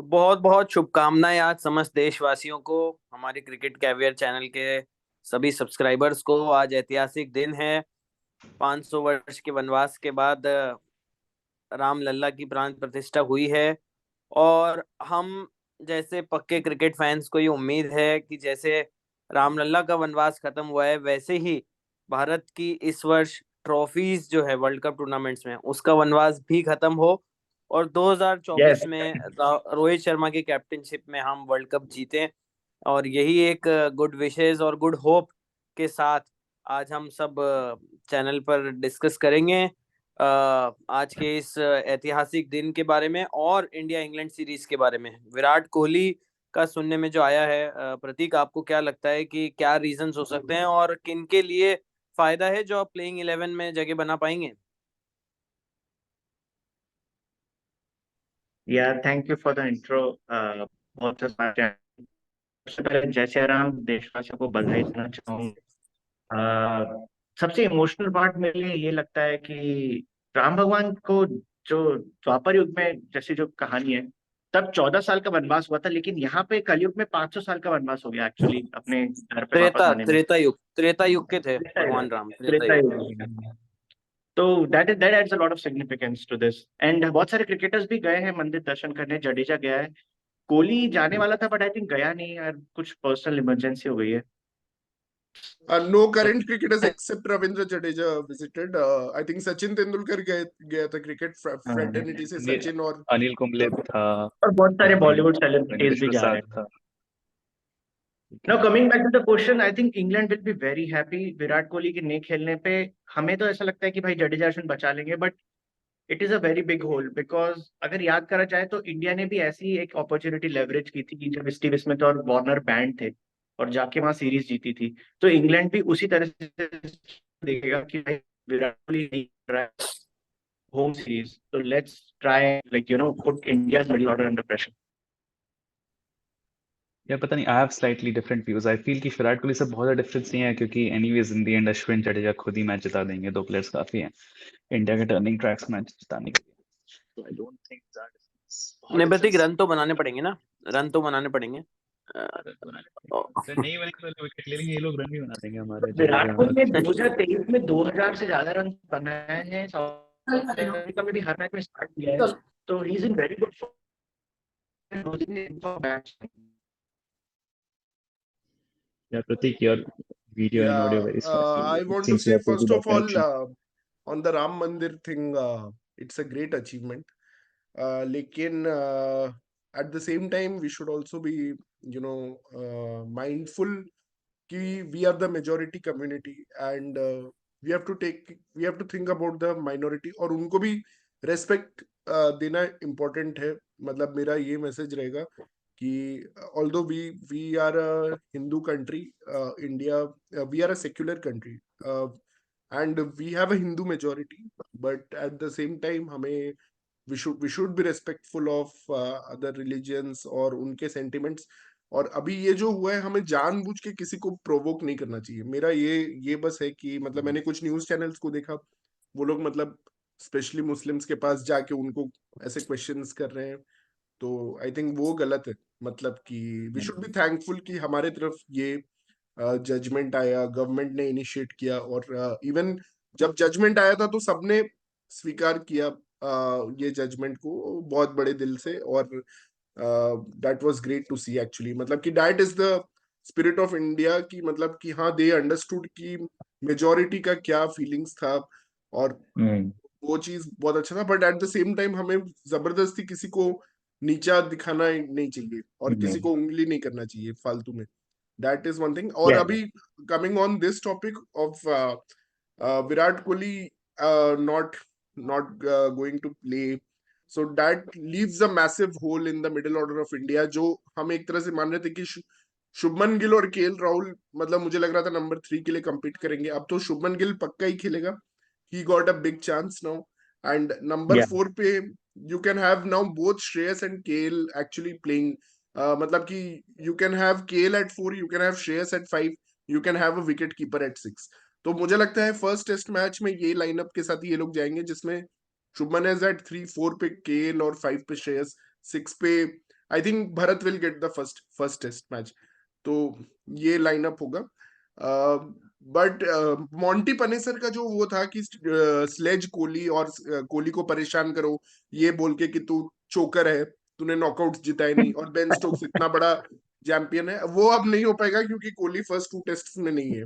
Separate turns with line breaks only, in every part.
बहुत बहुत शुभकामनाएं आज समस्त देशवासियों को, हमारे क्रिकेट कैवियर चैनल के सभी सब्सक्राइबर्स को। आज ऐतिहासिक दिन है। 500 वर्ष के वनवास के बाद राम लल्ला की प्राण प्रतिष्ठा हुई है। और हम जैसे पक्के क्रिकेट फैंस को ये उम्मीद है कि जैसे रामलला का वनवास खत्म हुआ है, वैसे ही भारत की इस वर्ष ट्रॉफीज जो है वर्ल्ड कप टूर्नामेंट्स में, उसका वनवास भी खत्म हो और
यस।
2024 में रोहित शर्मा की कैप्टनशिप में हम वर्ल्ड कप जीतें। और यही एक गुड विशेस और गुड होप के साथ आज हम सब चैनल पर डिस्कस करेंगे आज के इस ऐतिहासिक दिन के बारे में और इंडिया इंग्लैंड सीरीज के बारे में। विराट कोहली का सुनने में जो आया है, प्रतीक आपको क्या लगता है कि क्या रीजंस हो सकते हैं और किन के लिए फायदा है जो आप प्लेइंग 11 में जगह बना पाएंगे?
या thank you for the intro. बहुत सबसे पहले जय श्री राम देशवासियों को बधाई देना चाहूंगा। सबसे इमोशनल पार्ट मेरे लिए ये लगता है कि राम भगवान को जो द्वापर युग में जैसी जो कहानी है, तब 14 साल का वनवास हुआ था, लेकिन यहाँ पे कलयुग में 500 साल का वनवास हो गया एक्चुअली अपने घर पे वापस आने में।
त्रेता युग के थे
त्रेता
भगवान
युग।
राम, त्रेता
त्रेता
युग।
युग। तो that adds a lot of significance to this. And बहुत सारे क्रिकेटर्स भी गए हैं मंदिर दर्शन करने। जडेजा गया है, कोहली जाने वाला था बट आई थिंक गया नहीं यार, कुछ पर्सनल इमरजेंसी हो गई है।
No current cricketers except Ravindra Jadeja visited. I think Sachin Tendulkar गया था cricket
हाँ।
fraternity से,
अनिल
सचिन और
अनिल कुंबले था।
और बहुत सारे
वहीं
बॉलीवुड सेलिब्रिटीज
वेंकटेश
भी जा रहे
प्रसाद
हैं।
था।
Now coming back to the question, I think England will be very happy Virat Kohli के नहीं खेलने पे। हमें तो ऐसा लगता है कि भाई जडेजा अश्विन बचा लेंगे, but it is a very big hole, because अगर याद करा जाए तो इंडिया ने भी ऐसी एक अपॉर्चुनिटी लेवरेज की थी कि जब स्टीव स्मिथ और वार्नर बैंड थे और जाके वहां सीरीज जीती थी। तो इंग्लैंड भी उसी तरह से देखेगा कि भाई विराट कोहली नहीं कर रहा है होम सीरीज, तो let's try like put India middle order under pressure.
या पता नहीं, I have slightly different views. I feel कि विराट कोहली से बहुत ज्यादा डिफरेंस नहीं है, क्योंकि anyways in the end Ashwin Jadeja खुद ही मैच जिता देंगे। दो प्लेयर्स काफी हैं इंडिया के टर्निंग ट्रैक्स मैच जिताने के लिए। तो आई डोंट थिंक दैट बहुत
नहीं प्रतीक,
डिफरेंस।
रन तो बनाने पड़ेंगे ना, रन तो बनाने पड़ेंगे।
रन बनाने पड़ेंगे, अगर नहीं बनेंगे तो विकेट ले लेंगे ये लोग, रन भी बना देंगे हमारे
विराट
जडेजा
कोहली ने
हमारे।
2023 में 2000 से ज्यादा रन बनाए हैं। साउथ अफ्रीका में भी हर मैच में स्टार्ट किया है, तो he is in very good form.
Yeah Prateek, your video and audio
yeah.
Very sparkly,
I
it
want to
seems you
say
have put
first
that
of all
connection.
on the Ram Mandir thing, it's a great achievement. लेकिन at the same time we should also be mindful कि we are the majority community and we have to think about the minority और उनको भी respect देना important है। मतलब मेरा ये मैसेज रहेगा कि although we are a Hindu country, India, we are a secular country, and we have a Hindu majority, but at the same time हमें we should be respectful of other religions और उनके sentiments। और अभी ये जो हुआ है हमें जानबूझ के किसी को प्रोवोक नहीं करना चाहिए। मेरा ये बस है कि मतलब मैंने कुछ न्यूज चैनल्स को देखा, वो लोग मतलब स्पेशली मुस्लिम्स के पास जाके उनको ऐसे क्वेश्चंस कर रहे हैं, तो आई थिंक वो गलत है। मतलब कि वी शुड बी थैंकफुल कि हमारे तरफ ये जजमेंट आया, गवर्नमेंट ने इनिशिएट किया, और इवन जब जजमेंट आया था तो सबने स्वीकार किया ये जजमेंट को बहुत बड़े दिल से। और that was great to see actually, मतलब कि that is the spirit of India की, मतलब कि हाँ दे अंडरस्टूड कि मेजोरिटी का क्या फीलिंग्स था, और वो चीज बहुत अच्छा था। But at the same time हमें जबरदस्ती किसी को नीचा दिखाना नहीं चाहिए और किसी को उंगली नहीं करना चाहिए फालतू में। That is one thing. और अभी coming on this topic of Virat Kohli not not going to play, so that leaves a massive hole in the middle order of India, जो हम एक तरह से मान रहे थे कि शुभमन गिल और केएल राहुल, मतलब मुझे लग रहा था नंबर 3 के लिए compete करेंगे। अब तो शुभमन गिल पक्का ही खेलेगा, he got a big chance now, and number
Yeah.
4 पे you can have now both Shreyas and KL actually playing, मतलब कि you can have KL at 4, you can have Shreyas at 5, you can have a wicket keeper at 6। तो मुझे लगता है first test match में ये lineup के साथ ये लोग जाएंगे, जिसमें शुभमन इज एट 3, 4 पे केएल और 5 पे श्रेयस, 6 पे I think Bharat will get the first test match. तो ये लाइनअप होगा। बट मॉन्टी पनेसर का जो वो था कि स्लेज कोहली और कोहली को परेशान करो ये बोल के कि तू चोकर है, तूने नॉकआउट जिताए नहीं, और बेन स्टोक्स इतना बड़ा चैंपियन है, वो अब नहीं हो पाएगा क्योंकि कोहली फर्स्ट 2 टेस्ट में नहीं है।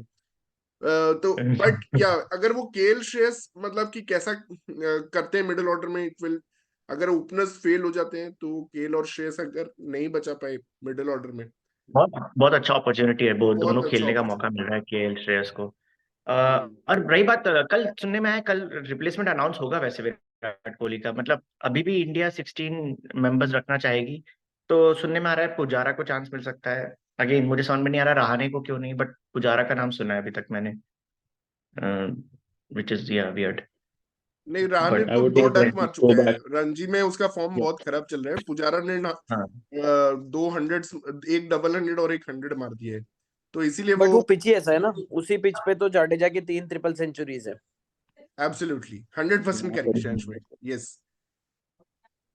तो बट या अगर वो केएल श्रेयस मतलब कि कैसा करते हैं मिडिल ऑर्डर में, इट विल, अगर ओपनर्स फेल हो जाते हैं तो केएल और श्रेयस अगर नहीं बचा पाए मिडिल ऑर्डर में,
बहुत बहुत अच्छा अपॉर्चुनिटी है, वो दोनों
बहुत अच्छा
खेलने का मौका
opportunity।
मिल रहा है केएल श्रेयस को। और रही बात, कल सुनने में आया कल रिप्लेसमेंट अनाउंस होगा वैसे विराट कोहली का, मतलब अभी भी इंडिया 16 मेंबर्स रखना चाहेगी, तो सुनने में आ रहा है पुजारा को चांस मिल सकता है। अगेन मुझे समझ में नहीं आ रहा रहाणे को क्यों नहीं, बट पुजारा का नाम सुना है अभी तक मैंने, विच इज या वियर्ड,
नहीं, रहाणे
बट
I
तो
would
2
like
डक
to
मार
go
चुका है,
back.
रणजी में उसका फॉर्म
Yeah.
बहुत खराब चल रहा है। पुजारा ने ना
हाँ
200, एक डबल 100 और एक 100 मार दिए है, तो इसीलिए
बट वो
वो
पिच ही ऐसा है ना, उसी पिच पे तो जाडेजा की 3 ट्रिपल सेंचुरीज है।
एब्सोल्युटली 100% करेक्ट शैंश भाई, यस।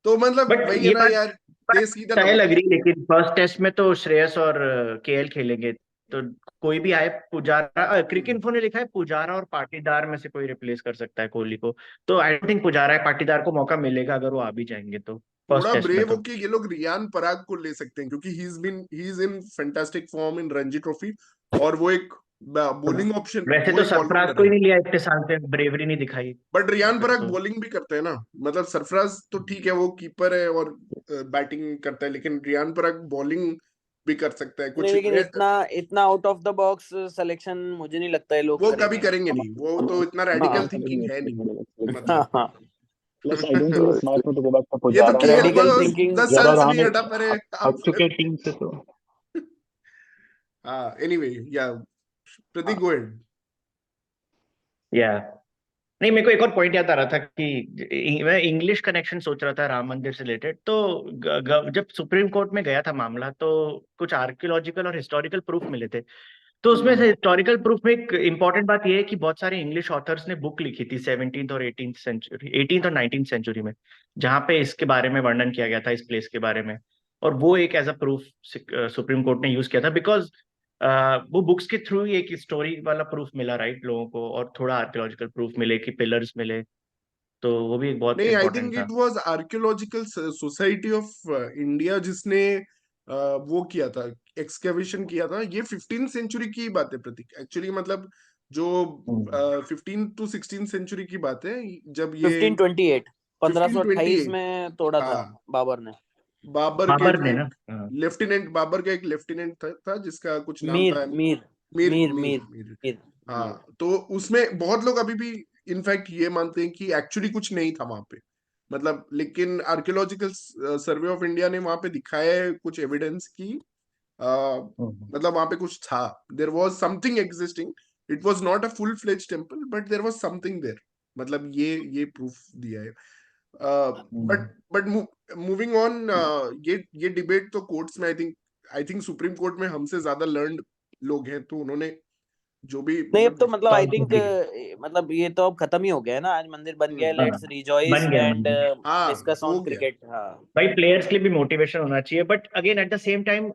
तो मतलब
बट
वही है
ये
ना
बात
यार, they see the
trial
number.
Agree, लेकिन फर्स्ट टेस्ट में तो श्रेयस और केएल खेलेंगे, तो कोई भी आए, पुजारा, क्रिक इन्फो ने लिखा है पुजारा और पाटीदार में से कोई रिप्लेस कर सकता है कोहली को, तो आई डोंट थिंक पुजारा या पाटीदार को मौका मिलेगा अगर वो आ भी जाएंगे तो फर्स्ट
थोड़ा
टेस्ट में
ब्रेव
तो।
होके ये लोग रियान पराग को ले सकते हैं क्योंकि ही is in fantastic form in Ranji trophy, और वो एक बॉलिंग ऑप्शन,
वैसे
वो
तो
एक
सरफराज को
ऑलराउंडर
ही
है।
नहीं लिया इतने साल से, ब्रेवरी नहीं दिखाई,
बट रियान
फिर
पराग
तो
बॉलिंग भी करते हैं ना, मतलब सरफराज तो ठीक है वो कीपर है और बैटिंग करता है, लेकिन रियान पराग बॉलिंग भी कर सकता है
नहीं,
कुछ।
लेकिन इतना इतना out of the box selection मुझे नहीं लगता है लोग
वो कभी
करेंगे।
करेंगे नहीं, वो तो इतना रेडिकल थिंकिंग है नहीं,
हाँ
मतलब
हाँ।
Plus, I don't think it's smart to go back to
ये तो
Pujara
केएल
और
को
रेडिकल थिंकिंग
10
ज्यादा
साल से नहीं
रहाणे
हटा पा रहे आप
थक चुके टीम से तो।
हाँ एनीवे, या प्रतीक गो अहेड।
या नहीं, मेरे को एक और पॉइंट याद आ रहा था कि मैं इंग्लिश कनेक्शन सोच रहा था राम मंदिर से रिलेटेड, तो जब सुप्रीम कोर्ट में गया था मामला तो कुछ आर्कियोलॉजिकल और हिस्टोरिकल प्रूफ मिले थे, तो उसमें से हिस्टोरिकल प्रूफ में एक इंपॉर्टेंट बात यह है कि बहुत सारे इंग्लिश ऑथर्स ने बुक लिखी थी 17th और 18th सेंचुरी, 18th और 19th सेंचुरी में, जहां पे इसके बारे में वर्णन किया गया था इस प्लेस के बारे में, और वो एक as a proof supreme court ने यूज किया था, बिकॉज वो बुक्स के थ्रू ही एक स्टोरी वाला प्रूफ मिला राइट लोगों को, और थोड़ा आर्कियोलॉजिकल प्रूफ मिले कि पिलर्स मिले, तो वो भी एक बहुत
नहीं, आई
इंपॉर्टेंट
थिंक
था।
It was archaeological society of India जिसने वो किया था, एक्सकेवेशन किया था। ये 15th सेंचुरी की बात है प्रतीक, एक्चुअली मतलब जो 15 टू 16 सेंचुरी की बात है, जब ये
1528 1528
1528,
में तोड़ा था
हाँ
बाबर ने।
बाबर के
बाबर ने ना, हाँ।
लेफ्टिनेंट, बाबर का एक लेफ्टिनेंट था जिसका कुछ नाम
मीर
था,
मीर
मीर
मीर
मीर
मीर
मीर।
मीर
हाँ, तो उसमें बहुत लोग अभी भी इनफैक्ट ये मानते हैं कि एक्चुअली कुछ नहीं था वहां पे, मतलब, लेकिन आर्कियोलॉजिकल सर्वे ऑफ इंडिया ने वहां पे दिखाया है कुछ एविडेंस की, मतलब वहां पे कुछ था, there was something existing, it was not a full fledge temple but there was something there, मतलब ये प्रूफ दिया है। बट मूविंग ऑन, ये डिबेट तो कोर्ट्स में, आई थिंक सुप्रीम कोर्ट में हमसे ज्यादा लर्नड लोग हैं, तो उन्होंने जो भी
नहीं, अब तो
मतलब
मतलब आई थिंक मतलब ये तो अब खत्म ही हो गया है ना, आज मंदिर बन गया,
हाँ,
लेट्स रिजॉइस
बन गया
एंड
मंदिर।
हाँ
डिस्कस
हो
ऑन
गया।
क्रिकेट। हाँ
भाई प्लेयर्स के लिए भी मोटिवेशन होना चाहिए, but again at the same time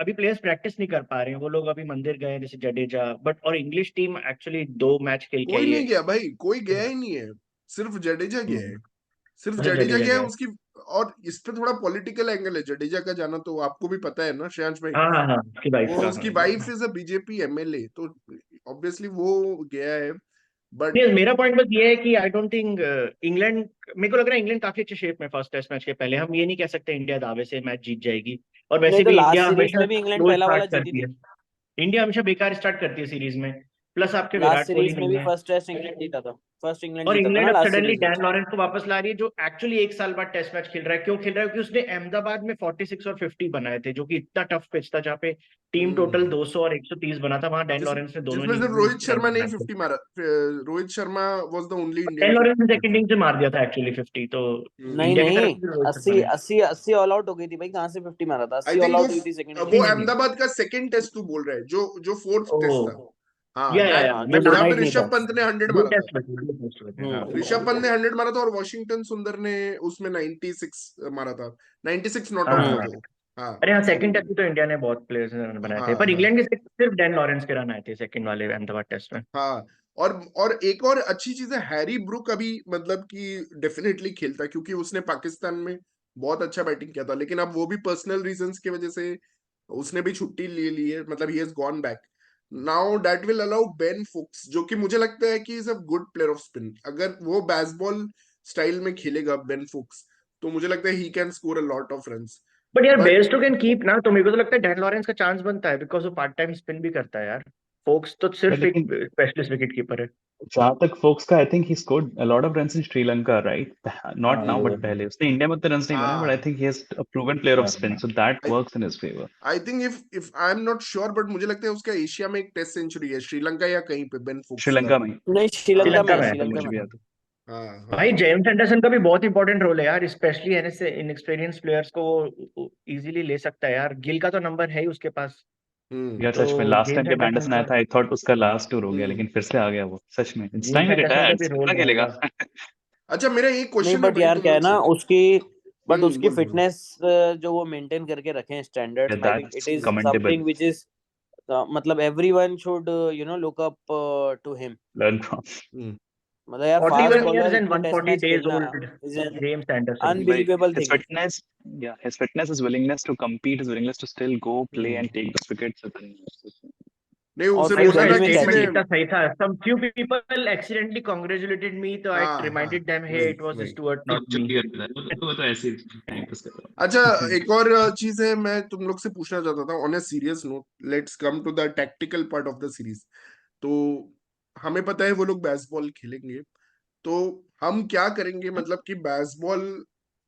अभी प्लेयर्स प्रैक्टिस नहीं कर पा रहे हैं, वो लोग अभी मंदिर गए जैसे जडेजा, बट और इंग्लिश टीम एक्चुअली 2 मैच खेल के
कोई
आई है।
नहीं गया भाई, कोई गया ही नहीं है, सिर्फ जडेजा गया है, सिर्फ
अच्छा
जडेजा
जडेजा
गया है
गया है।
उसकी। और इस पे थोड़ा पॉलिटिकल एंगल है जडेजा का जाना, तो आपको भी पता है ना श्रेयांश भाई,
हाँ हाँ हाँ, उसकी वाइफ
वो
का,
उसकी
हाँ।
Wife is a BJP MLA, तो ऑब्वियसली वो गया है, बट
नहीं, मेरा पॉइंट बस ये है कि आई डोंट थिंक इंग्लैंड, मेरे को लग रहा है इंग्लैंड काफी अच्छे शेप में फर्स्ट टेस्ट मैच के पहले, हम ये नहीं कह सकते इंडिया दावे से मैच जीत जाएगी, और
नहीं,
वैसे
तो
भी
लास्ट
इंडिया
सीरीज
हमेशा
में भी इंग्लैंड
स्लो
पहला वाला
स्टार्ट
जीती
करती
थी।
है, इंडिया हमेशा बेकार स्टार्ट करती है सीरीज में, प्लस आपके
लास्ट
विराट कोहली
सीरीज में
नहीं
भी
है,
फर्स्ट टेस्ट इंग्लैंड जीता था, फर्स्ट इंग्लैंड
और
जीता था
इंग्लैंड
ना
अब
लास्ट
सडनली
सीरीज में।
डैन लॉरेंस को वापस ला रही है, जो एक्चुअली एक साल बाद टेस्ट मैच खेल रहा है। क्यों खेल रहा है? क्योंकि उसने अहमदाबाद में 46 और 50 बनाए थे, जो कि इतना टफ पिच था, जहाँ पे टीम टोटल 200 और 130 बना था, वहां डैन लॉरेंस ने दोनों
जिसमें सिर्फ
इनिंग्स
रोहित शर्मा ने ही 50 मारा, Rohit Sharma was the only
Dan
Indian
Lawrence ने
50
सेकंड इनिंग से मार दिया था एक्चुअली 50, तो
नहीं
इंडिया की तरफ
नहीं,
से रोहित शर्मा
80
ने।
80 80 ऑल आउट हो गई थी भाई, कहाँ से 50 मारा था,
आई
80 ऑल
थिंक
आउट हुई थी सेकंड
वो
इनिंग।
अहमदाबाद का सेकंड टेस्ट तू बोल रहा है, जो फोर्थ टेस्ट था।
ओ
हाँ,
या
जो डे
जहाँ पे
नाइट नहीं था।
ऋषभ पंत ने 100
दो
मारा था,
टेस्ट बचे, 2 टेस्ट बचे, हाँ।
ऋषभ पंत ने 100 मारा था और वॉशिंगटन सुंदर ने उसमें 96 मारा था, 96 नॉट आउट
हाँ
था
हम्म
वो। हाँ
अरे हाँ, सेकंड टेस्ट में तो इंडिया ने बहुत प्लेयर्स ने रन बनाए थे,
हाँ
पर
हाँ
इंग्लैंड के सिर्फ डैन लॉरेंस के रन आए थे सेकंड वाले अहमदाबाद टेस्ट में।
हाँ। और एक और अच्छी चीज है, हैरी ब्रूक अभी मतलब कि डेफिनेटली खेलता है, क्योंकि उसने पाकिस्तान में बहुत अच्छा बैटिंग किया था, लेकिन अब वो भी पर्सनल रीजंस की वजह से उसने भी छुट्टी ले ली है, मतलब he has gone back. Now that will allow Ben Fuchs, जो कि मुझे लगता है कि is a good player off spin. अगर वो बेसबॉल स्टाइल में खेलेगा बेन फुक्स, तो मुझे लगता है he can score a lot of runs.
But यार
बट
बेयरस्टो कैन कीप ना, तो मेरे को तो लगता है डैन लॉरेंस का चांस बनता है, बिकॉज वो पार्ट टाइम स्पिन भी करता है यार। फोक्स तो सिर्फ एक
लेकिन
स्पेशलिस्ट विकेट कीपर है।
जहां तक फोक्स का, I think he scored a lot of runs in Sri Lanka, right? Not now, but
हाँ
पहले उसने इंडिया में उतने रन्स नहीं बनाए, बट आई
हाँ,
think he has a proven player off spin, so that
I
works in his favour.
I think if I am not sure, but मुझे लगता है उसका एशिया में एक टेस्ट सेंचुरी है, श्रीलंका या कहीं पे, बेन फुक्स का।
श्रीलंका में
नहीं,
हाँ
श्रीलंका में
श्रीलंका
है,
में है तो
श्रीलंका
मुझे
में
भी
है।
याद है।
हाँ
भाई
हाँ
जेम्स एंडरसन का भी बहुत इंपॉर्टेंट रोल है यार, स्पेशली इनएक्सपीरियंस प्लेयर्स को वो इजीली ले सकता है यार। गिल का तो नंबर है ही उसके पास।
हम्म
यार
तो
सच में लास्ट टाइम
जेम्स
जब
एंडरसन
एंडरसन आया
का
था, आई थॉट उसका लास्ट टूर हो गया,
हम्म।
लेकिन फिर से आ गया वो। सच में it's time
James
he
Anderson का
रिटायर्स,
भी रोल
कितना खेलेगा?
रहेगा।
अच्छा, मेरा एक
नहीं,
क्वेश्चन है
बट
भाई
यार
तुम
क्या है
लोग से।
ना उसकी, बट उसकी
बोल बोलो।
फिटनेस जो वो मेंटेन करके रखे हैं standards, I think it
that's
is
commendable.
Something which is मतलब everyone should look up to him.
Learn from.
Hmm
मतलब यार फास्ट
41
बॉलर
years and
इतने टेस्ट
140
मैच
days
खेलना
old
is an
James Anderson.
Like
unbelievable
his
thing.
fitness, yeah, his fitness, his willingness to compete, his willingness to still go play and
hmm.
take those wickets.
नहीं,
और
उसे
भाई
फिर
बोला
उसका
ना
गली में
किसी
स्टेटमेंट
ने।
कैचिंग।
कितना सही था। सम फ्यू पीपल एक्सीडेंटली कांग्रेचुलेटेड मी, तो आई
हाँ हाँ,
रिमाइंडेड देम, हे
वही
इट वाज
वही।
Stuart not me.
चुकी होता है वो तो ऐसे ही टाइम पास कर रहा
अच्छा,
हूँ।
एक और चीज है, मैं तुम लोग से पूछना चाहता था on a serious note. Let's come to the tactical part of the series. तो हमें पता है वो लोग बेसबॉल खेलेंगे, तो हम क्या करेंगे, मतलब कि बेसबॉल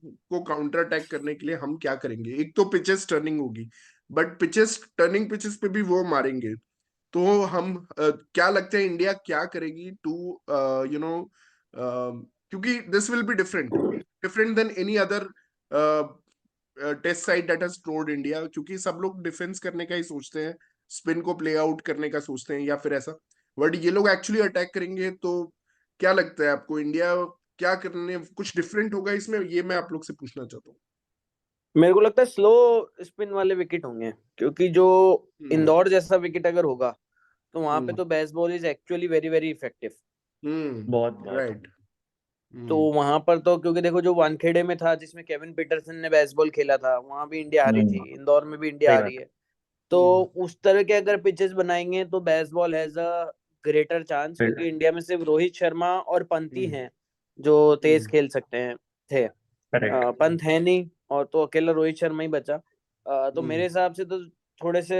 को काउंटर अटैक करने के लिए हम क्या करेंगे? एक तो पिचेस टर्निंग होगी, बट पिचेस टर्निंग पिचेस पे भी वो मारेंगे। तो हम क्या लगता है इंडिया क्या करेगी टू यू नो, क्योंकि this will be different different than any other test side that has told India, क्योंकि सब लोग डिफेंस करने का ही सोचते हैं, स्पिन को प्ले आउट करने का सोचते हैं या फिर ऐसा। बट ये लोग एक्चुअली अटैक करेंगे, तो क्या लगता है आपको इंडिया क्या करने, कुछ डिफरेंट होगा इसमें? ये मैं आप लोग से पूछना चाहता हूँ।
मेरे को लगता है स्लो स्पिन वाले विकेट होंगे, क्योंकि जो
हम्म
इंदौर जैसा विकेट अगर होगा तो वहां पे
हम्म
तो baseball is actually very very effective.
बहुत बहुत।
राइट।
तो वहां पर तो क्योंकि देखो जो वानखेड़े में था जिसमें केविन पीटरसन ने बेसबॉल खेला था, वहां भी इंडिया हारी थी, इंदौर में भी इंडिया
सही
हारी
बात है।
है। तो उस तरह के अगर पिचेस बनाएंगे तो baseball has a greater chance,
फिर
क्योंकि इंडिया में सिर्फ रोहित शर्मा और पंत ही हैं जो तेज खेल सकते हैं थे।
करेक्ट।
पंत है नहीं, और तो अकेला रोहित शर्मा ही बचा। तो मेरे हिसाब से तो थोड़े से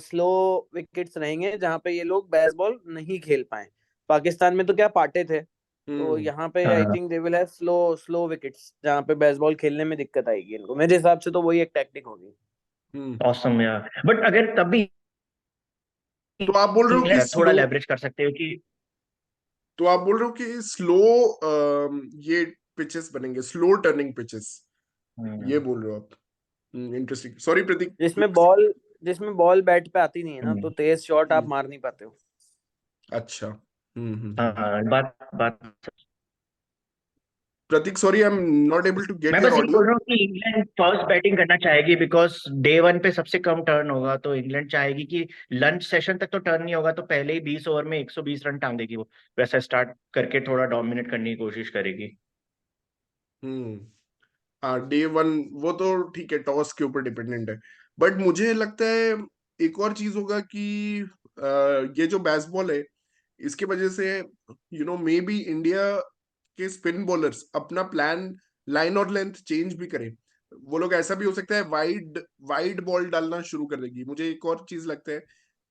स्लो विकेट्स रहेंगे जहां पे ये लोग बेसबॉल नहीं खेल पाए। पाकिस्तान में तो क्या पाटे थे, तो यहाँ पे आई
हाँ
think they will have slow slow wickets जहाँ पे बेसबॉल खेलने में दिक्कत आएगी इनको। मेरे हिसाब से तो वही एक टैक्टिक होगी।
ऑसम यार, बट अगर तब भी
तो आप बोल रहे हो कि
थोड़ा
स्लो,
लेवरेज कर सकते हो कि
तो आप बोल रहे हो कि स्लो ये पिचेस बनेंगे, स्लो टर्निंग पिचेस, ये बोल रहे हो आप? इंटरेस्टिंग, सॉरी प्रतीक।
जिसमें बॉल बैट पे आती नहीं है ना, तो तेज शॉट आप
हम्म,
मार नहीं पाते हो।
अच्छा।
हाँ बात बात।
Prateek, sorry, I am not able to get
मैं
योर
बस ये
ऑडियो।
बोल रहा हूँ कि इंग्लैंड फर्स्ट बैटिंग करना चाहेगी, बिकॉज डे वन पे सबसे कम टर्न होगा, तो इंग्लैंड चाहेगी कि लंच सेशन तक तो टर्न नहीं होगा, तो पहले ही 20 ओवर में 120 रन टांग देगी वो। वैसा स्टार्ट करके थोड़ा डोमिनेट करने की कोशिश करेगी।
हम्म हाँ, डे वन वो तो ठीक है, टॉस के ऊपर डिपेंडेंट है। बट मुझे लगता है एक और चीज होगा कि ये जो बेसबॉल है, इसके वजह से मे बी इंडिया के स्पिन बॉलर्स अपना प्लान, लाइन और लेंथ चेंज भी करें। वो लोग, ऐसा भी हो सकता है वाइड वाइड बॉल डालना शुरू कर देगी। मुझे एक और चीज लगता है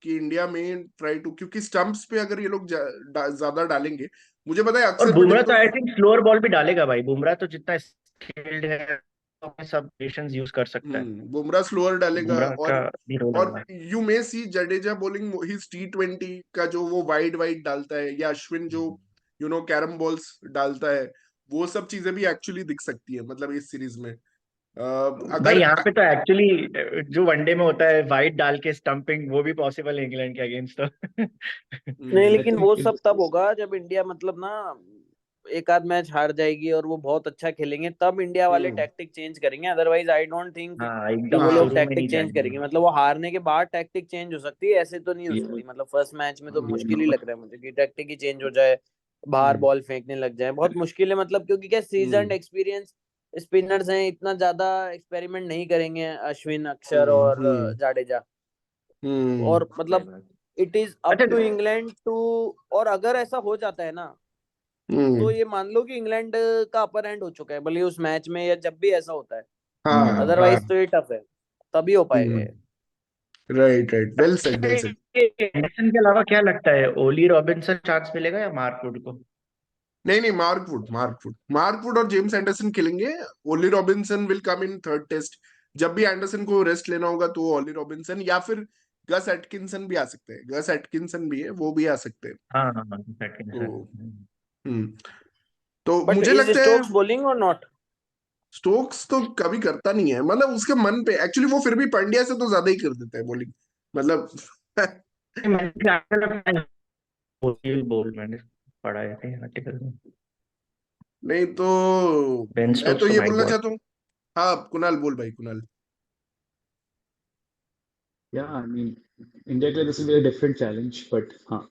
कि इंडिया में ट्राई टू, क्योंकि स्टंप्स पे अगर ये लोग ज्यादा डालेंगे, मुझे पता है
और
अक्सर
बुमराह तो
Patel.
I think slower ball भी डालेगा भाई। बुमराह तो जितना स्किल्ड है तो सब पेशेंस यूज कर सकता है।
बुमराह स्लोअर डालेगा।
बुमराह का भी रोल
और
होगा।
You may see Jadeja bowling his T20 का जो वो वाइड वाइड डालता है, या अश्विन जो कैरम बॉल्स डालता है, वो सब चीजें भी एक्चुअली दिख सकती है, मतलब इस सीरीज में।
भाई
अगर
यहाँ पे तो एक्चुअली जो वनडे में होता है वाइड डाल के स्टंपिंग, वो भी पॉसिबल है इंग्लैंड के अगेंस्ट तो
नहीं,
हम्म
लेकिन वो सब तब होगा जब इंडिया मतलब ना एक आध मैच हार जाएगी और वो बहुत अच्छा खेलेंगे तब इंडिया वाले
हम्म
टैक्टिक चेंज करेंगे, अदरवाइज आई डोंट थिंक
हाँ,
कि
एकदम
वो लोग
शुरू में नहीं
टैक्टिक चेंज
जाएंगे।
करेंगे। मतलब वो हारने के बाद टैक्टिक चेंज हो सकती है, ऐसे तो नहीं हो
ये
सकती। मतलब फर्स्ट मैच में तो
ये
मुश्किल ही लग रहा है मुझे कि टैक्टिक ही चेंज हो जाए, बाहर
हम्म
बॉल फेंकने लग जाए, बहुत मुश्किल है। मतलब क्योंकि क्या सीजन्ड
हम्म
एक्सपीरियंस स्पिनर्स हैं, इतना ज्यादा एक्सपेरिमेंट नहीं करेंगे अश्विन, अक्षर और
हम्म
जाडेजा।
हम्म
और मतलब इट इज अप
अच्छा,
टू इंग्लैंड टू, और अगर ऐसा हो जाता है ना तो
हम्म
ये मान लो कि इंग्लैंड का अपर हैंड हो चुका है, भले उस मैच में या जब भी ऐसा होता है।
हाँ हाँ
अदरवाइज तो ये टफ है, तभी हो पाएगा ये।
Right right, well said well said.
Anderson के अलावा क्या लगता है, ओली रॉबिन्सन चांस मिलेगा या मार्कवुड को?
नहीं नहीं, मार्कवुड और जेम्स एंडरसन खेलेंगे। Ollie Robinson will come in third test. जब भी एंडरसन को रेस्ट लेना होगा तो ओली रॉबिन्सन या फिर गस एटकिंसन भी आ सकते हैं। गस एटकिंसन भी है, वो भी आ सकते हैं।
हाँ हाँ हाँ, सेकंड
तो
सर।
हम्म तो
बट
मुझे
इज
लगता है
स्टोक्स बॉलिंग और नॉट?
स्टोक्स तो कभी करता नहीं है, मतलब उसके मन पे एक्चुअली वो फिर भी पंड्या से तो ज्यादा ही कर देता है बॉलिंग, मतलब
मैंने बोल मैंने पढ़ा है कहीं आर्टिकल में।
नहीं तो
बेन
मैं तो
स्टोक्स तो
ये
भाई
बोलना
बहुत।
चाहता हूँ। हाँ कुणाल बोल भाई, Kunal.
Yeah, I mean, India के लिए this will be a different challenge, but हाँ,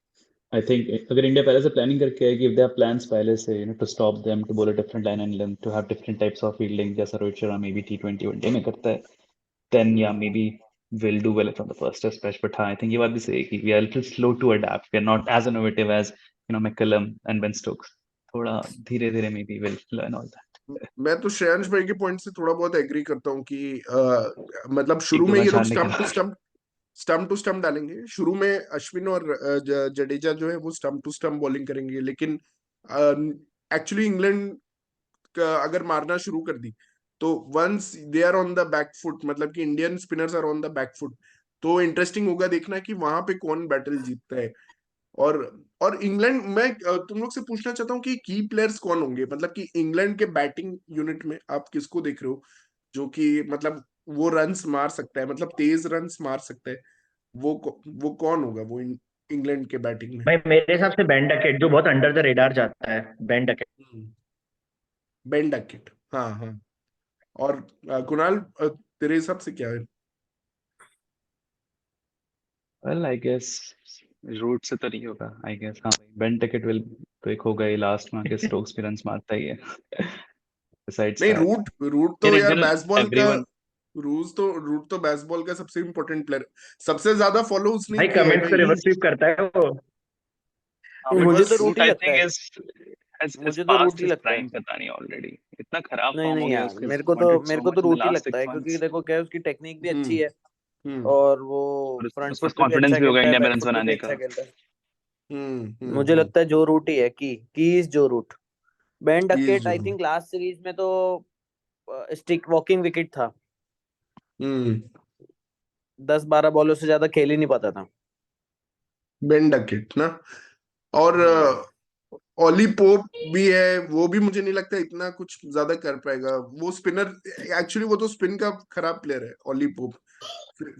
आई थिंक अगर इंडिया पहले से प्लानिंग करके है कि इफ दे हैव प्लान्स पहले से, to stop them, to bowl a different line and length, to have different types of fielding, जैसा Rohit Sharma may be T20 one day में करता है, then yeah, maybe we'll do well from the first test match. But हाँ, I think ये बात भी सही है कि we are a little slow to adapt. We are not as innovative as McCullum and Ben Stokes. थोड़ा धीरे धीरे maybe we'll learn all that.
मैं तो श्रेयांश भाई के पॉइंट से थोड़ा बहुत एग्री करता हूँ कि मतलब
एक
शुरू
दो
में ये
मैच
लोग
हारने के बाद
स्टम्प टू स्टम्प डालेंगे। शुरू में अश्विन और जडेजा जो है वो स्टम्प टू स्टम्प बॉलिंग करेंगे, लेकिन एक्चुअली इंग्लैंड का अगर मारना शुरू कर दी तो once they are on the back foot, मतलब कि Indian spinners are on the back foot, तो इंटरेस्टिंग होगा देखना कि वहां पे कौन बैटल जीतता है। और इंग्लैंड, मैं तुम लोग से पूछना चाहता हूँ कि की प्लेयर्स कौन होंगे, मतलब कि इंग्लैंड के बैटिंग यूनिट में आप किसको देख रहे हो जो कि मतलब वो रन्स मार सकता है, मतलब तेज रन्स मार सकता है। वो कौन होगा वो इंग्लैंड के बैटिंग में?
भाई मेरे हिसाब से बेन डकेट जो बहुत अंडर द रेडार जाता है, बेन डकेट।
बेन डकेट, हाँ हाँ। और कुणाल, तेरे हिसाब से क्या है?
well, I guess रूट से तो नहीं होगा, I guess हाँ भाई, बेन टिकट विल तो एक होगा ही लास्ट में आके, स्टोक्स भी रन्स मारता ही है। besides
नहीं,
that,
रूट तो
in
यार
general
बेसबॉल का,
everyone,
रूट तो बेसबॉल का सबसे इम्पोर्टेंट प्लेयर, सबसे ज्यादा फॉलो उसने
भाई
किया है
कमेंट्स को
भाई।
रिवर्स स्वीप करता है वो।
हाँ, but
मुझे
बस
तो रूट
रूट
ही
I
लगता
think
है,
has
मुझे तो रूट
passed
ही
his
लगता है।
prime, पता नहीं already इतना खराब
नहीं
फॉर्म हो
नहीं
गया
यार,
उसका,
मेरे को तो
disappointed so
मेरे को तो
much in the
रूट ही
last
लगता है,
six
क्योंकि
months.
देखो क्या है, उसकी टेक्निक भी अच्छी
हम्म
है
हम्म
और वो
और
फ्रंट
उसके पास
फुट पे भी
कॉन्फिडेंस
अच्छा
भी होगा
खेलता है,
इंडिया में
बैक
रन
फुट पे भी
बनाने का।
अच्छा खेलता है। मुझे
हम्म।
लगता है जो रूट ही है की इज जो रूट। बेन
कीज
डकेट आई
जरूर।
थिंक लास्ट सीरीज में तो स्टिक वॉकिंग विकेट था,
हम्म
10-12 बॉलों से ज्यादा खेल ही नहीं पाता था।
बेन डकेट ना। और
हम्म
ओली पोप भी है, वो भी मुझे नहीं लगता इतना कुछ ज्यादा कर पाएगा। वो स्पिनर, एक्चुअली वो तो स्पिन का खराब प्लेयर है ओली पोप।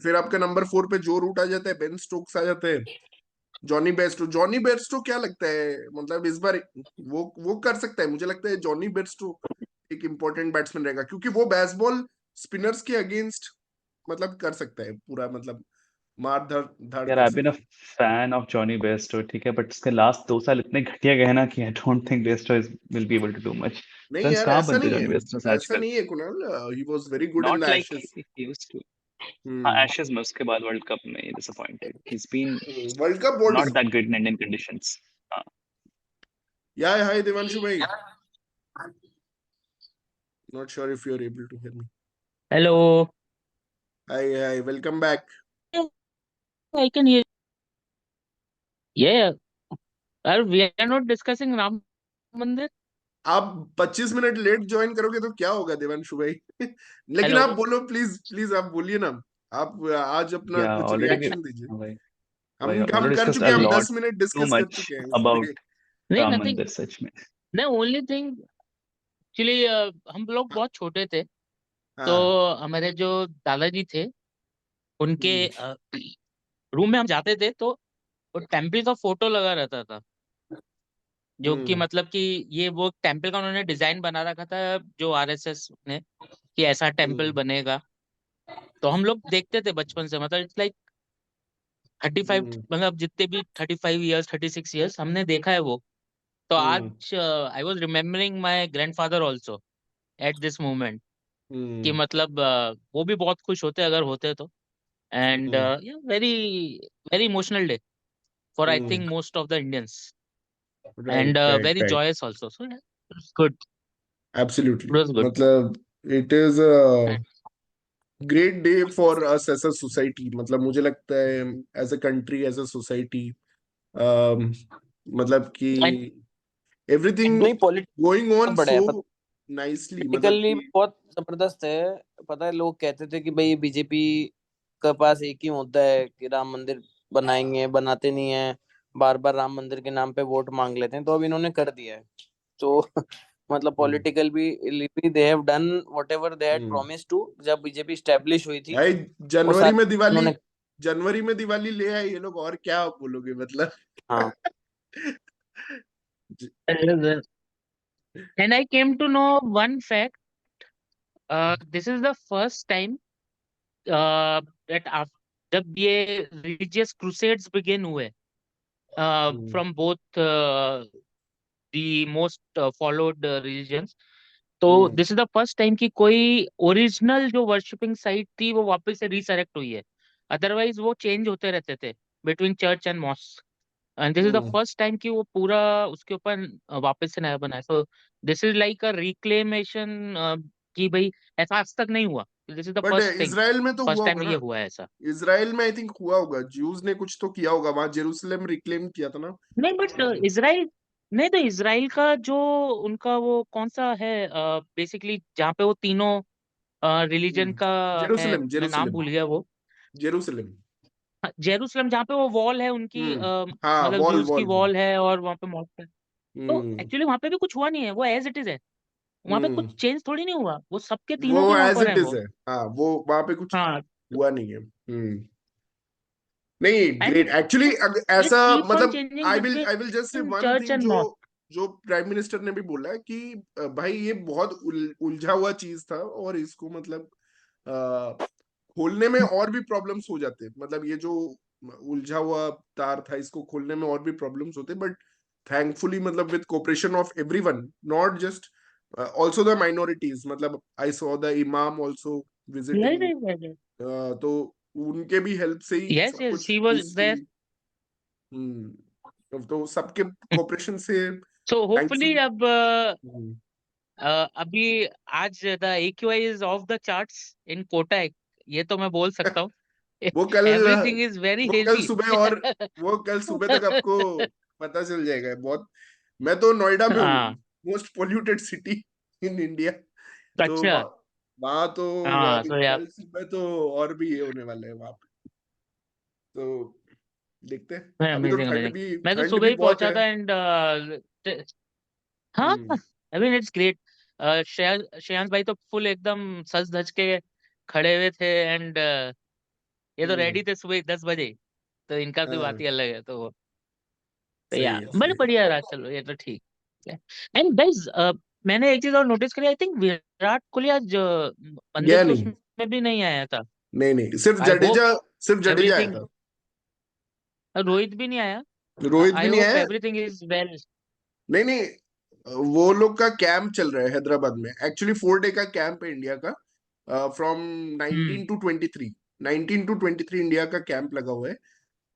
फिर आपका नंबर 4 पे जो रूट आ जाता है, बेन स्टोक्स आ जाते हैं, जॉनी बेयरस्टो क्या लगता है, मतलब इस बार वो कर सकता है? मुझे लगता है जॉनी बेयरस्टो एक इंपॉर्टेंट बैट्समैन रहेगा, क्योंकि वो बेसबॉल स्पिनर्स के अगेंस्ट मतलब कर सकता है पूरा, मतलब मार धाड़ धाड़
यार
कर
आई बीन अ
सकता है।
फैन ऑफ जॉनी बेस्टो, ठीक है, बट उसके लास्ट 2 साल इतने घटिया गए ना कि I don't think Bairstow is will be able to do much.
नहीं
रन्स
यार,
कहाँ
ऐसा
बनते
नहीं
जॉनी बेस्टो से
है, ऐसा
आजकल,
नहीं है Kunal. He was very good in the
not like
Ashes.
He used to. हाँ,
हम्म
एशेज में उसके बाद वर्ल्ड कप में disappointed, he has been
world cup बहुत
not that
disappointed.
Good in Indian conditions. हाँ,
या हाय देवांशु भाई, not sure if you are able to hear me.
Hello.
Hi hi, welcome back.
I can hear. ये यार we are not discussing Ram मंदिर।
आप 25 minute late join करोगे तो क्या होगा देवांशु भाई? लेकिन
हेलो।
आप बोलो, प्लीज प्लीज आप बोलिए ना। आप आज अपना
या
कुछ
ऑलरेडी
रिएक्शन दीजिए।
हाँ भाई,
हम
ऑलरेडी
कर
डिस्कस्ड
चुके
अ
हैं, हम
लॉट
10 मिनट
टू
डिस्कस कर
मच
चुके हैं
अबाउट
इसलिए।
नहीं,
राम
नथिंग।
मंदिर सच में।
द ओनली थिंग एक्चुअली, हम लोग बहुत छोटे थे तो
हाँ।
हमारे जो दादाजी थे उनके
हम्म
रूम में हम जाते थे तो वो टेम्पल का फोटो लगा रहता था।
जो कि
हम्म
मतलब कि ये वो टेम्पल का उन्होंने डिजाइन बना रखा था, जो आरएसएस ने, कि ऐसा टेम्पल बनेगा। तो हम लोग देखते थे बचपन से, मतलब इट्स लाइक 35,
हम्म
मतलब जितने भी 35 ईयर्स 36 ईयर्स हमने देखा है वो। तो
हम्म
आज I was remembering my grandfather also at this moment, कि
हम्म
मतलब वो भी बहुत खुश होते अगर होते तो। And
hmm
very very emotional day for I
hmm
think most of the Indians,
right
and
right
very
right
joyous also. So yeah, it was good.
Absolutely
It was good.
मतलब it is
And
great day for us as a society. मतलब मुझे लगता है as a country as a society मतलब कि
and
everything
नहीं, politics
going on
बड़ा
सो
है,
नाइसली, मतलब
पॉलिटिकली
कि
बहुत जबरदस्त है। पता है, लोग कहते थे कि भाई बीजेपी के पास एक ही मुद्दा है कि राम मंदिर बनाएंगे, बनाते नहीं है, बार बार राम मंदिर के नाम पे वोट मांग लेते हैं। तो अब इन्होंने कर दिया है। तो मतलब
हम्म
पॉलिटिकल भी they have done whatever they had
hmm.
Promise to. जब बीजेपी स्टैब्लिश हुई थी
भाई
वो
जनवरी में
सारा
दिवाली,
उन्होंने।
जनवरी में दिवाली ले आए ये लोग, और क्या बोलोगे मतलब।
हाँ,
and I came to know one fact. This is the first time that जब ये religious crusades begin हुए
हम्म
from both the most followed religions, तो
हम्म
this is the first time कि कोई ओरिजिनल जो वर्शिपिंग साइट थी वो वापस से रिसरेक्ट हुई है। अदरवाइज वो चेंज होते रहते थे between church and mosque, and this is the
hmm.
First time कि वो पूरा उसके ऊपर वापस से नया बना है। So this is like a reclamation, कि भाई ऐसा आज तक नहीं हुआ। This is the
but
first thing,
Israel में तो
फर्स्ट
हुआ
टाइम
होगा
ये
ना,
हुआ है ऐसा।
इसराइल में आई थिंक हुआ होगा, ज्यूज ने कुछ तो किया होगा वहां, जेरूसलम रिक्लेम किया था ना।
नहीं बट इसराइल, नहीं तो इसराइल का जो उनका वो कौन सा है बेसिकली जहाँ पे वो तीनों रिलीजन का है,
जेरूसलम
मैं नाम
जेरूसलम
भूल गया वो।
जेरूसलम।
जेरूसलम, जहाँ पे वो वॉल है उनकी,
हाँ,
मतलब
वॉल
ज्यूज की
वॉल वॉल।
वॉल है और वहाँ पे मॉस्क है। तो
हम्म
एक्चुअली वहाँ पे भी कुछ हुआ नहीं है, वो एज इट इज है। वहाँ पे कुछ
हम्म।
चेंज थोड़ी नहीं हुआ, वो सबके
वो
तीनों के वहाँ
एज
पर है
इट इज
वो।
है, हाँ, वो वहां पे कुछ
हाँ,
हुआ नहीं है। नहीं,
एंड
ग्रेट एक्चुअली।
इट
ऐसा
कीप्स ऑन
मतलब
changing
I will just say
between
one
church
thing,
and
जो
मॉस्क।
जो प्राइम मिनिस्टर ने भी बोला है कि भाई ये बहुत उलझा हुआ चीज था, और इसको मतलब अ, खोलने में और भी प्रॉब्लम्स हो जाते, मतलब ये जो उलझा हुआ तार था इसको खोलने में और भी प्रॉब्लम्स होते, बट थैंकफुली मतलब with cooperation of everyone, not just also the minorities, मतलब आई सॉ द इमाम ऑल्सो विजिटिंग, तो उनके भी हेल्प से ही
यस
सब
यस,
कुछ
ही वाज देयर।
पीसफुली। तो सबके कोऑपरेशन से
सो होपफुली
थैंक्सफुली।
अब अभी आज the AQI is off the charts in Kota, ये तो मैं बोल सकता हूँ।
वो कल
एवरीथिंग इज वेरी
वो कल
हेजी।
सुबह, और वो कल सुबह तक आपको पता चल जाएगा बहुत। मैं तो नोएडा में हूँ,
हाँ,
most polluted city in India. तो
अच्छा।
वहाँ तो
हाँ,
अभी
तो यार
कल सुबह तो और भी ये होने वाले हैं वहां पे। तो देखते हैं, अभी तो
अमेजिंग
ठंड
अमेजिंग।
भी
मैं तो
ठंड
सुबह
भी
ही
बहुत
पहुंचा
है।
था एंड हाँ,
hmm
I mean it's great. Shreyansh भाई तो फुल एकदम सज धज के खड़े हुए थे, एंड ये तो
हम्म।
रेडी थे सुबह 10 बजे। तो इनका तो बात
हाँ,
ही अलग है। तो
सही
यार
है
बड़े
सही है।
बढ़िया रहा, चलो ये तो ठीक है। एंड गाइस, मैंने एक चीज और नोटिस करी, आई थिंक विराट कोहली आज मंदिर
गया
के
नहीं,
उसमें भी नहीं आया था।
नहीं नहीं, सिर्फ
आई होप
जडेजा, सिर्फ जडेजा आया
एवरीथिंग,
था।
रोहित भी नहीं आया।
रोहित भी
आई
नहीं
होप
आया।
Everything is well.
नहीं नहीं, वो लोग का कैंप चल रहा है हैदराबाद में, एक्चुअली 4 डे का कैंप है इंडिया का, from
hmm,
19 to 23, 19 to 23 India का कैंप लगा हुआ है।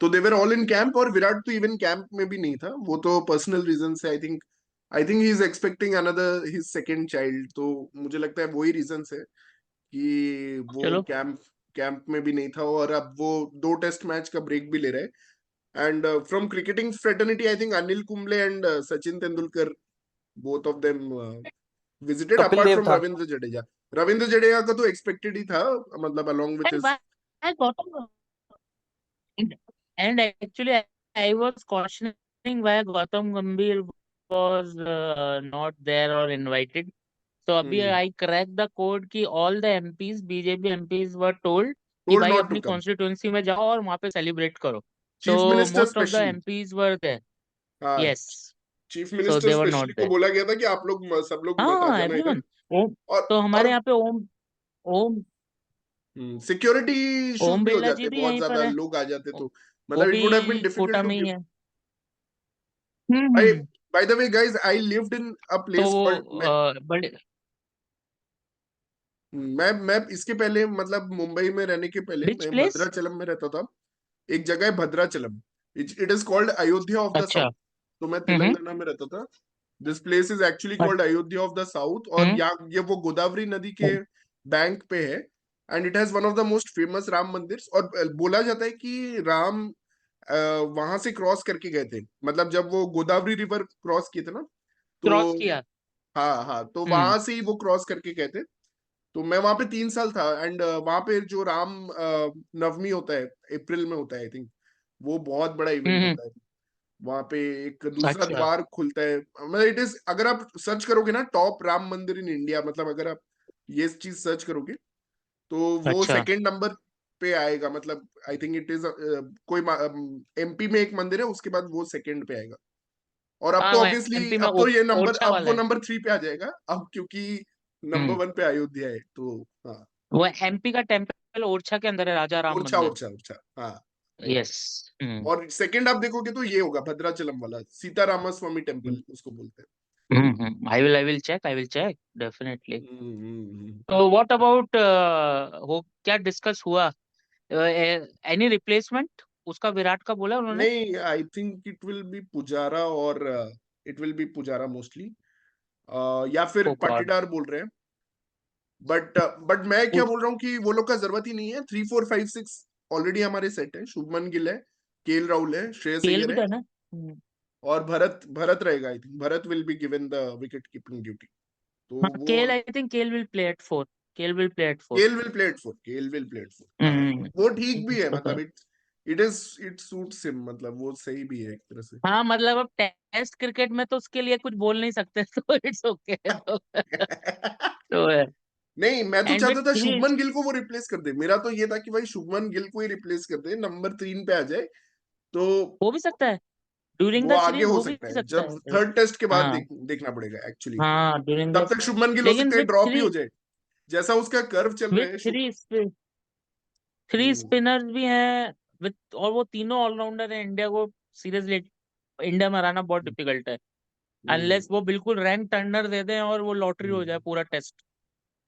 तो देवर ऑल इन कैंप, और विराट तो इवन कैंप में भी नहीं था, वो तो पर्सनल रीजन से I think he is expecting another his second child, तो मुझे लगता है वही रीजन है कि वो
चलो।
कैंप में भी नहीं था, और अब वो 2 टेस्ट मैच का ब्रेक भी ले रहे हैं। And from cricketing fraternity, I think Anil Kumble and Sachin Tendulkar, both of them visited,
Kapil
apart
Dev
from
था।
Ravindra Jadeja. Ravindra Jadeja का तो expected ही था, मतलब along with
and
his.
Why Gautam, and actually I was questioning why Gautam Gambhir was not there और invited. तो अभी
Hmm,
I crack the code कि all the MPs, BJP MPs were told कि
told
भाई
not to
अपनी
come.
Constituency में जाओ और वहां पे सेलिब्रेट करो।
Chief
so
Minister
most of the
specially.
MPs were there.
हाँ,
yes,
chief
so
minister
they were not
specially को
there.
बोला गया था कि आप लोग सब लोग मत आ
हाँ
जाना इधर।
everyone. ओम,
और
तो हमारे यहाँ पे ओम
सिक्योरिटी इश्यूज
ओम
भी हो
बिरला
जाते
जी भी
बहुत
यहीं पर
ज्यादा
है,
लोग आ जाते तो
वो
मतलब इट
भी
would have been
Kota
difficult to
में ही
गिव।
है।
By
hmm.
By the way guys, I lived in a
तो
प्लेस
वो
कॉल्ड,
बड़े
मैं इसके पहले मतलब मुंबई में रहने के पहले
विच
मैं
प्लेस?
भद्राचलम में रहता था। एक जगह है Bhadrachalam, it is called Ayodhya of the
अच्छा।
साउथ। तो मैं
हम्म
तेलंगाना में रहता था। This place is actually called
अच्छा।
अयोध्या ऑफ द साउथ, और यहाँ ये वो गोदावरी नदी के बैंक पे है। And it has one of the most famous Ram मंदिर। और बोला जाता है कि राम वहां से क्रॉस करके गए थे, मतलब जब वो गोदावरी रिवर क्रॉस किए थे ना,
क्रॉस
तो
किया।
हाँ हाँ, तो
हम्म
वहां से ही वो क्रॉस करके गए थे। तो मैं वहां पे 3 साल था। एंड वहां पे जो राम नवमी होता है, अप्रैल में होता है आई थिंक, वो बहुत बड़ा इवेंट
हम्म।
होता है। वहां पे एक दूसरा
अच्छा।
द्वार खुलता है, मतलब इट इज, अगर आप सर्च करोगे ना टॉप राम मंदिर इन इंडिया, मतलब अगर आप ये चीज सर्च करोगे तो वो
अच्छा।
सेकंड नंबर पे आएगा। मतलब आई थिंक इट इज कोई एमपी में एक मंदिर है, उसके बाद वो सेकंड पे आएगा। और अब
हाँ
तो
वो
ऑब्वियसली
एमपी में
अब तो ये नंबर,
ओरछा
अब
वाला
वो
है।
नंबर 3 पे आ जाएगा अब, क्योंकि नंबर
हम्म
1 पे अयोध्या है। तो हाँ,
वो एमपी का टेम्पल ओरछा के अंदर है, राजा राम
ओरछा
मंदिर।
ओरछा ओरछा, हाँ राइट।
यस। हम्म
और सेकंड आप देखोगे तो ये होगा भद्राचलम वाला सीतारामा स्वामी टेम्पल उसको बोलते
I will check, I will check definitely.
हैं।
तो व्हाट अबाउट वो क्या डिस्कस हुआ? एनी रिप्लेसमेंट उसका विराट का बोला उन्होंने?
नहीं, I think it will be Pujara, और it will be Pujara mostly, या फिर
ओ गॉड।
पाटीदार बोल रहे हैं। बट मैं क्या बोल रहा हूँ कि वो लोग का जरूरत ही नहीं है। 3 4 5 6 ऑलरेडी हमारे सेट है। शुभमन गिल है, केएल राहुल है, श्रेयस
केएल
अय्यर
भी
है,
था ना?
और भरत भरत रहेगा। आई think Bharat will be given the wicket keeping duty. तो
हाँ
वो,
KL, I think KL will play at 4। KL will play at 4।
KL will play it for, KL will play it for. हाँ, वो ठीक भी है, मतलब इट सूट्स हिम, मतलब वो सही भी है एक तरह से।
हाँ मतलब अब टेस्ट क्रिकेट में तो उसके लिए कुछ बोल नहीं सकते तो इट्स ओके। तो
नहीं, मैं तो
एंड विथ
चाहता था
3
शुभमन गिल को वो रिप्लेस कर दे। मेरा तो ये था कि भाई शुभमन गिल को ही रिप्लेस कर दे, नंबर 3 पे आ जाए तो
हो भी सकता है, ड्यूरिंग
वो
द
आगे
सीरीज
हो
हो भी
सकता है।
सकता
जब
है।
थर्ड टेस्ट के बाद
हाँ
देखना पड़ेगा एक्चुअली।
हाँ ड्यूरिंग
तब
द,
तक शुभमन गिल हो
लेकिन
सकता है
विथ
ड्रॉप ही
थ्री
हो जाए, जैसा उसका कर्व चल रहा
विथ
है
थ्री थ्री
हम्म,
स्पिनर्स भी हैं विथ, और वो तीनों ऑलराउंडर हैं। इंडिया को सीरियसली इंडिया में हराना बहुत डिफिकल्ट है,
हम्म।
अनलेस वो बिल्कुल रैंक टर्नर दे दें और वो लॉटरी हो जाए
हम्म।
पूरा टेस्ट।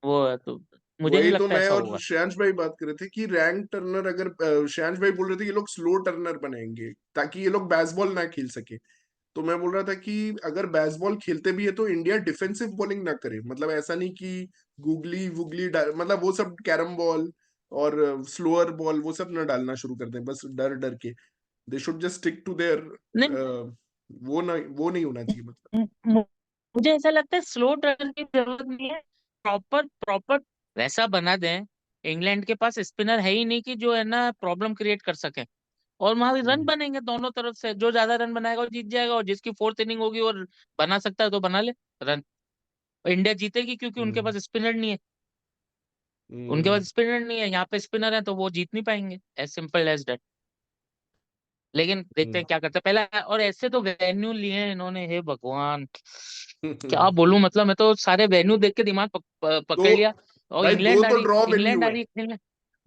वो है तो मुझे नहीं
वही तो
लगता
मैं
ऐसा
और
होगा।
श्रेयांश भाई बात कर रहे थे कि रैंक टर्नर, अगर श्रेयांश भाई बोल रहे थे ये लोग स्लो टर्नर बनाएंगे ताकि ये लोग बैसबॉल ना खेल सके। तो मैं बोल रहा था कि अगर बैसबॉल खेलते भी है तो इंडिया डिफेंसिव बॉलिंग ना करे। मतलब ऐसा नहीं कि गूगली वुगली मतलब वो सब कैरम बॉल और स्लोअर बॉल वो सब ना डालना शुरू कर दें बस डर डर के। They should just stick to their,
नहीं
वो नहीं होना चाहिए मतलब।
मु- मुझे ऐसा लगता है स्लो टर्न की जरूरत नहीं है, प्रॉपर प्रॉपर वैसा बना दें। इंग्लैंड के पास स्पिनर है ही नहीं कि जो है ना प्रॉब्लम क्रिएट कर सके, और वहां रन
हम्म।
बनेंगे दोनों तरफ से। जो ज्यादा रन बनाएगा वो जीत जाएगा, और जिसकी फोर्थ इनिंग होगी और बना सकता है तो बना ले रन। इंडिया जीतेगी क्योंकि उनके
हम्म।
पास स्पिनर नहीं है। उनके
हम्म।
पास स्पिनर नहीं है, यहाँ पे स्पिनर है तो वो जीत नहीं पाएंगे, एज सिंपल एज दैट। लेकिन देखते हैं क्या करते हैं पहले। और ऐसे तो वेन्यू लिए हैं इन्होंने, हे भगवान क्या बोलूं। मतलब मैं तो सारे वेन्यू देख के दिमाग
दो,
पकड़ लिया। और
भाई दो तो ड्रॉ
इंग्लैंड
वेन्यू
आ
है।
रही है खेलने।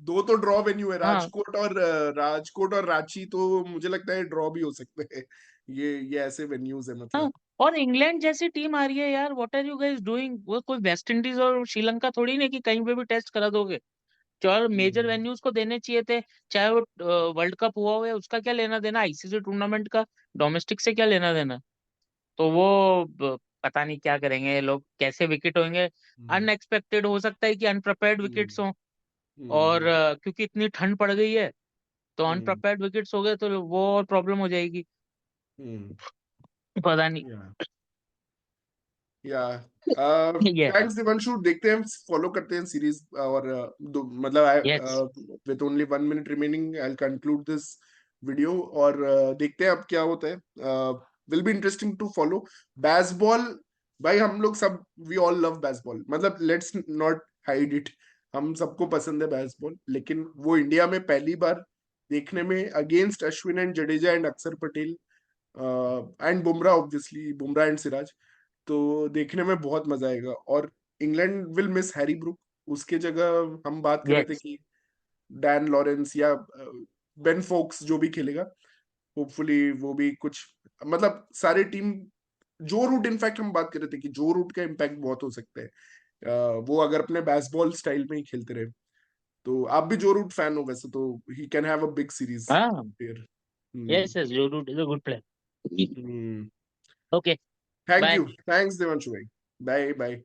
दो तो ड्रॉ वेन्यू है,
हाँ
राजकोट और रांची। तो मुझे लगता है ड्रॉ भी हो सकते हैं। ये ऐसे वेन्यूज है
हाँ।
मतलब।
और इंग्लैंड जैसी टीम आ रही है यार, what are you guys doing? वो कोई वेस्ट इंडीज और श्रीलंका थोड़ी नहीं कि कहीं पे भी टेस्ट करा दोगे। चलो मेजर
हम्म।
वेन्यूज को देने चाहिए थे, चाहे वो वर्ल्ड कप हुआ हो, या उसका क्या लेना देना आईसीसी टूर्नामेंट का, डोमेस्टिक से क्या लेना देना। तो वो पता नहीं क्या करेंगे ये लोग, कैसे विकेट होंगे।
हम्म।
अनएक्सपेक्टेड हो सकता है कि अनप्रिपेयर्ड
हम्म।
विकेट्स हों। और
हम्म।
क्योंकि इतनी ठंड पड़ गई है तो
हम्म।
अनप्रिपेयर्ड विकेट्स हो गए तो वो और प्रॉब्लम हो जाएगी।
हम्म।
पता नहीं।
या या
ये है।
थैंक्स दिवांशु। देखते हैं, फॉलो करते हैं सीरीज। और
यस।
मतलब with only 1 minute remaining I will conclude this video. और देखते हैं अब क्या होता है। Will be interesting to follow Bazball. भाई हम लोग सब, वी ऑल लव बैसबॉल, मतलब लेट्स नॉट हाइड इट। हम सबको पसंद है बैसबॉल, लेकिन वो इंडिया में पहली बार देखने में against Ashwin and Jadeja and Akshar Patel and Bumrah, obviously Bumrah and Siraj, तो देखने में बहुत मजा आएगा। और England will miss Harry Brook, उसके जगह हम बात कर रहे थे
यस
कि डैन लॉरेंस या बेन फोक्स जो भी खेलेगा, होपफुली वो भी कुछ, मतलब सारे टीम, जो रूट इनफैक्ट हम बात कर रहे थे कि जो रूट का इम्पैक्ट बहुत हो सकता है, वो अगर अपने बेसबॉल स्टाइल में ही खेलते रहे। तो आप भी जो रूट फैन हो वैसे, तो he can have a big series
हाँ
here.
Yes yes Joe Root is a good player okay
thank
bye
you, thanks Devanshu भाई, बाय बाय।